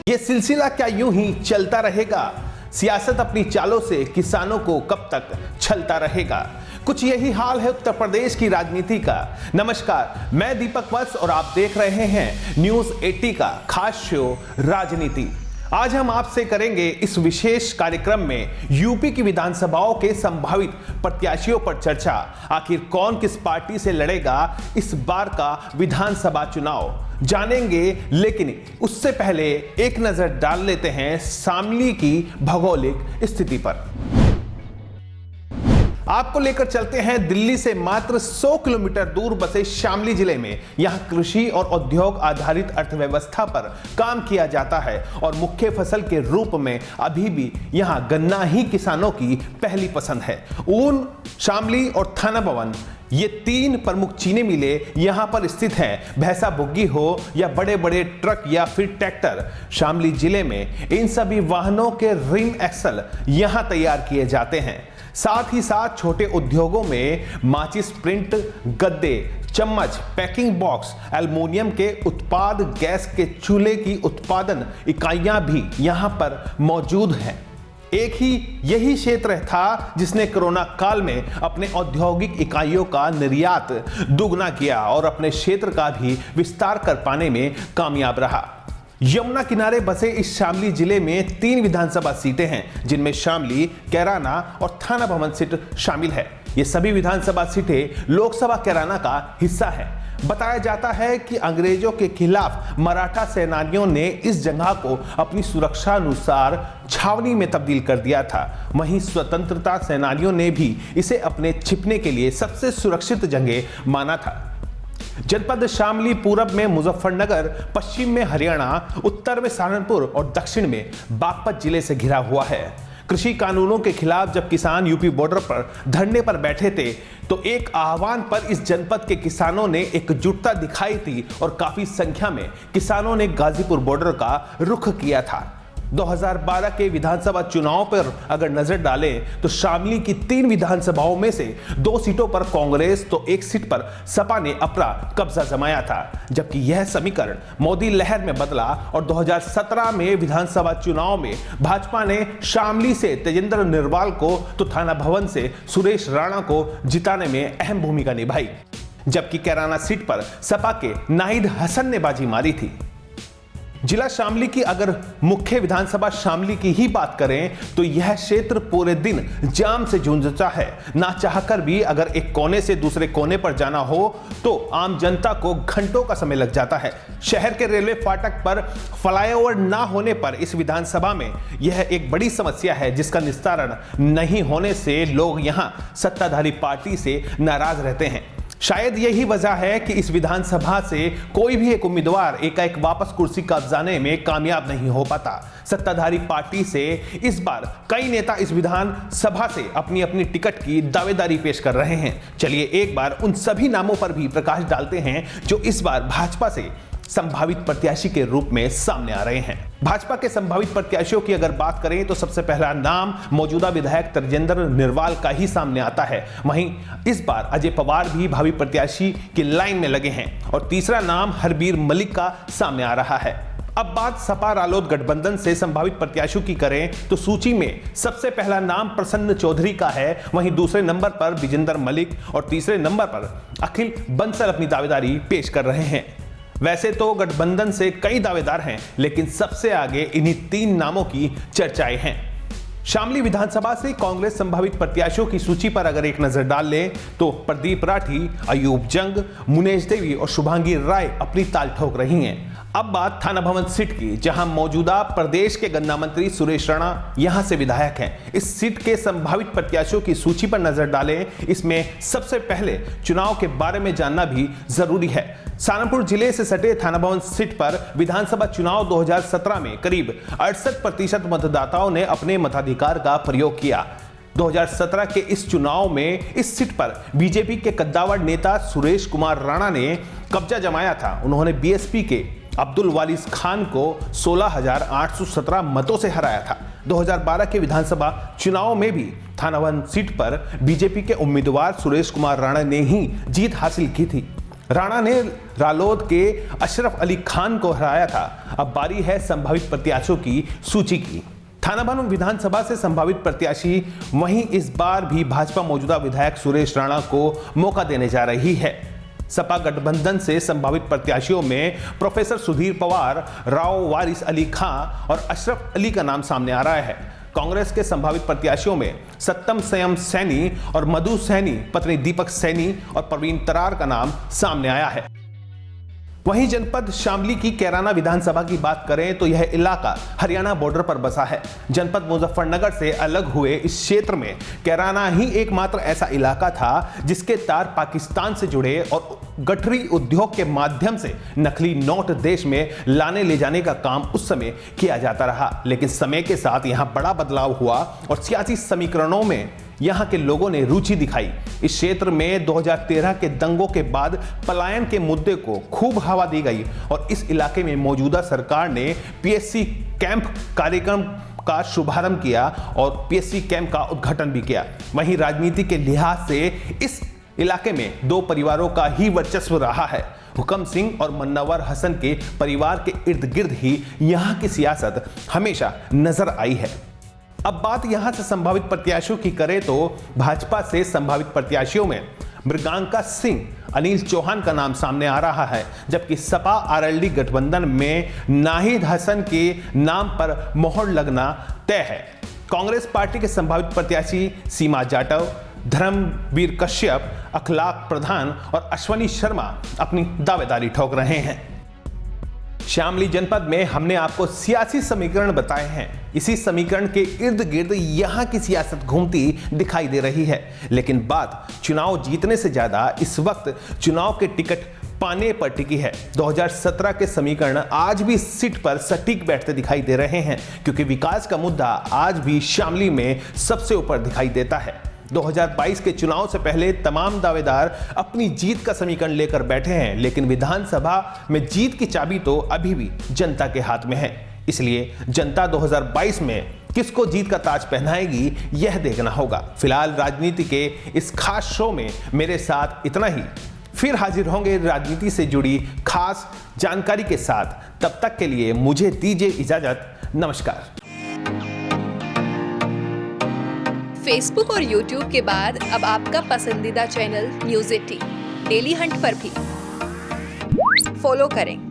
ये सिलसिला क्या यूं ही चलता रहेगा? सियासत अपनी चालों से किसानों को कब तक छलता रहेगा? कुछ यही हाल है उत्तर प्रदेश की राजनीति का। नमस्कार, मैं दीपक वत्स और आप देख रहे हैं न्यूज़ 80 का खास शो राजनीति। आज हम आपसे करेंगे इस विशेष कार्यक्रम में यूपी की विधानसभाओं के संभावित प्रत्याशियों पर चर्चा। आखिर कौन किस पार्टी से लड़ेगा इस बार का विधानसभा चुनाव जानेंगे, लेकिन उससे पहले एक नजर डाल लेते हैं शामली की भौगोलिक स्थिति पर। आपको लेकर चलते हैं दिल्ली से मात्र 100 किलोमीटर दूर बसे शामली जिले में। यहां कृषि और उद्योग आधारित अर्थव्यवस्था पर काम किया जाता है और मुख्य फसल के रूप में अभी भी यहां गन्ना ही किसानों की पहली पसंद है। ऊन, शामली और थाना भवन, ये तीन प्रमुख चीनी मिलें यहां पर स्थित हैं। भैंसा बुग्गी हो या बड़े बड़े ट्रक या फिर ट्रैक्टर, शामली जिले में इन सभी वाहनों के रिम एक्सल यहां तैयार किए जाते हैं। साथ ही साथ छोटे उद्योगों में माचिस, प्रिंट, गद्दे, चम्मच, पैकिंग बॉक्स, एल्युमिनियम के उत्पाद, गैस के चूल्हे की उत्पादन इकाइयां भी यहां पर मौजूद हैं। यही क्षेत्र था जिसने कोरोना काल में अपने औद्योगिक इकाइयों का निर्यात दुगना किया और अपने क्षेत्र का भी विस्तार कर पाने में कामयाब रहा। यमुना किनारे बसे इस शामली जिले में 3 विधानसभा सीटें हैं, जिनमें शामली, कैराना और थाना भवन सीट शामिल है। ये सभी विधानसभा सीटें लोकसभा कैराना का हिस्सा है। बताया जाता है कि अंग्रेजों के खिलाफ मराठा सेनानियों ने इस जगह को अपनी सुरक्षा अनुसार छावनी में तब्दील कर दिया था। वहीं स्वतंत्रता सेनानियों ने भी इसे अपने छिपने के लिए सबसे सुरक्षित जगह माना था। जनपद शामली पूरब में मुजफ्फरनगर, पश्चिम में हरियाणा, उत्तर में सहारनपुर और दक्षिण में बागपत जिले से घिरा हुआ है। कृषि कानूनों के खिलाफ जब किसान यूपी बॉर्डर पर धरने पर बैठे थे तो एक आह्वान पर इस जनपद के किसानों ने एकजुटता दिखाई थी और काफी संख्या में किसानों ने गाजीपुर बॉर्डर का रुख किया था। 2012 के विधानसभा चुनाव पर अगर नजर डालें तो शामली की 3 विधानसभाओं में से 2 सीटों पर कांग्रेस तो 1 सीट पर सपा ने अपना कब्जा जमाया था, जबकि यह समीकरण मोदी लहर में बदला और 2017 में विधानसभा चुनाव में भाजपा ने शामली से तेजेंद्र निर्वाल को तो थाना भवन से सुरेश राणा को जिताने में अहम भूमिका निभाई, जबकि कैराना सीट पर सपा के नाहिद हसन ने बाजी मारी थी। जिला शामली की अगर मुख्य विधानसभा शामली की ही बात करें तो यह क्षेत्र पूरे दिन जाम से जूझता है। ना चाहकर भी अगर एक कोने से दूसरे कोने पर जाना हो तो आम जनता को घंटों का समय लग जाता है। शहर के रेलवे फाटक पर फ्लाईओवर ना होने पर इस विधानसभा में यह एक बड़ी समस्या है, जिसका निस्तारण नहीं होने से लोग यहां सत्ताधारी पार्टी से नाराज रहते हैं। शायद यही वजह है कि इस विधानसभा से कोई भी एक उम्मीदवार एकाएक वापस कुर्सी कब्जाने में कामयाब नहीं हो पाता। सत्ताधारी पार्टी से इस बार कई नेता इस विधानसभा से अपनी अपनी टिकट की दावेदारी पेश कर रहे हैं। चलिए एक बार उन सभी नामों पर भी प्रकाश डालते हैं जो इस बार भाजपा से संभावित प्रत्याशी के रूप में सामने आ रहे हैं। भाजपा के संभावित प्रत्याशियों की अगर बात करें तो सबसे पहला नाम मौजूदा विधायक तेजेंद्र निर्वाल का ही सामने आता है। वहीं इस बार अजय पवार भी भावी प्रत्याशी की लाइन में लगे हैं और तीसरा नाम हरबीर मलिक का सामने आ रहा है। अब बात सपा रालोद गठबंधन से संभावित प्रत्याशियों की करें तो सूची में सबसे पहला नाम प्रसन्न चौधरी का है। वहीं दूसरे नंबर पर विजेंद्र मलिक और तीसरे नंबर पर अखिल बंसल अपनी दावेदारी पेश कर रहे हैं। वैसे तो गठबंधन से कई दावेदार हैं, लेकिन सबसे आगे इन्हीं 3 नामों की चर्चाएं हैं। शामली विधानसभा से कांग्रेस संभावित प्रत्याशियों की सूची पर अगर एक नजर डाल लें तो प्रदीप राठी, अयूब जंग, मुनेश देवी और शुभांगी राय अपनी ताल ठोक रही हैं। अब बात थाना भवन सीट की, जहां मौजूदा प्रदेश के गन्ना मंत्री सुरेश राणा यहां से विधायक हैं। इस सीट के संभावित प्रत्याशियों की सूची पर नजर डालें, इसमें सबसे पहले चुनाव के बारे में जानना भी जरूरी है। सहारनपुर जिले से सटे थाना भवन सीट पर विधानसभा चुनाव 2017 में करीब 68% मतदाताओं ने अपने मताधिकार का प्रयोग किया। 2017 के इस चुनाव में इस सीट पर बीजेपी के कद्दावर नेता सुरेश कुमार राणा ने कब्जा जमाया था। उन्होंने बीएसपी के अब्दुल वालिस खान को 16,817 मतों से हराया था। 2012 के विधानसभा चुनाव में भी थाना भवन सीट पर बीजेपी के उम्मीदवार सुरेश कुमार राणा ने ही जीत हासिल की थी। राणा ने रालोद के अशरफ अली खान को हराया था। अब बारी है संभावित प्रत्याशियों की सूची की। थानाबानो विधानसभा से संभावित प्रत्याशी, वहीं इस बार भी भाजपा मौजूदा विधायक सुरेश राणा को मौका देने जा रही है। सपा गठबंधन से संभावित प्रत्याशियों में प्रोफेसर सुधीर पवार, राव वारिस अली खां और अशरफ अली का नाम सामने आ रहा है। कांग्रेस के संभावित प्रत्याशियों में सत्तम संयम सैनी और मधु सैनी, पत्नी दीपक सैनी और प्रवीण तरार का नाम सामने आया है। वहीं जनपद शामली की कैराना विधानसभा की बात करें तो यह इलाका हरियाणा बॉर्डर पर बसा है। जनपद मुजफ्फरनगर से अलग हुए इस क्षेत्र में कैराना ही एकमात्र ऐसा इलाका था जिसके तार पाकिस्तान से जुड़े और गठरी उद्योग के माध्यम से नकली नोट देश में लाने ले जाने का काम उस समय किया जाता रहा। लेकिन समय के साथ यहां बड़ा बदलाव हुआ और सियासी समीकरणों में यहां के लोगों ने रुचि दिखाई। इस क्षेत्र में 2013 के दंगों के बाद पलायन के मुद्दे को खूब हवा दी गई और इस इलाके में मौजूदा सरकार ने पीएससी कैंप कार्यक्रम का शुभारंभ किया और पीएससी कैंप का उद्घाटन भी किया। वहीं राजनीति के लिहाज से इस इलाके में दो परिवारों का ही वर्चस्व रहा है। हुकम सिंह और मुन्नवर हसन के परिवार के इर्द गिर्द ही यहां की सियासत हमेशा नजर आई है। अब बात यहां से संभावित प्रत्याशियों की करें तो भाजपा से संभावित प्रत्याशियों में मृगांका सिंह, अनिल चौहान का नाम सामने आ रहा है, जबकि सपा आरएलडी गठबंधन में नाहिद हसन के नाम पर मोहर लगना तय है। कांग्रेस पार्टी के संभावित प्रत्याशी सीमा जाटव, धर्मवीर कश्यप, अखलाक प्रधान और अश्वनी शर्मा अपनी दावेदारी ठोक रहे हैं। शामली जनपद में हमने आपको सियासी समीकरण बताए हैं। इसी समीकरण के इर्द गिर्द यहां की सियासत घूमती दिखाई दे रही है। लेकिन बात चुनाव जीतने से ज्यादा इस वक्त चुनाव के टिकट पाने पर टिकी है। 2017 के समीकरण आज भी सीट पर सटीक बैठते दिखाई दे रहे हैं, क्योंकि विकास का मुद्दा आज भी शामली में सबसे ऊपर दिखाई देता है। 2022 के चुनाव से पहले तमाम दावेदार अपनी जीत का समीकरण लेकर बैठे हैं, लेकिन विधानसभा में जीत की चाबी तो अभी भी जनता के हाथ में है। इसलिए जनता 2022 में किसको जीत का ताज पहनाएगी, यह देखना होगा। फिलहाल राजनीति के इस खास शो में मेरे साथ इतना ही। फिर हाजिर होंगे राजनीति से जुड़ी खास जानकारी के साथ। तब तक के लिए मुझे दीजिए इजाजत। नमस्कार। फेसबुक और यूट्यूब के बाद अब आपका पसंदीदा चैनल न्यूज़ 18 डेली हंट पर भी फॉलो करें।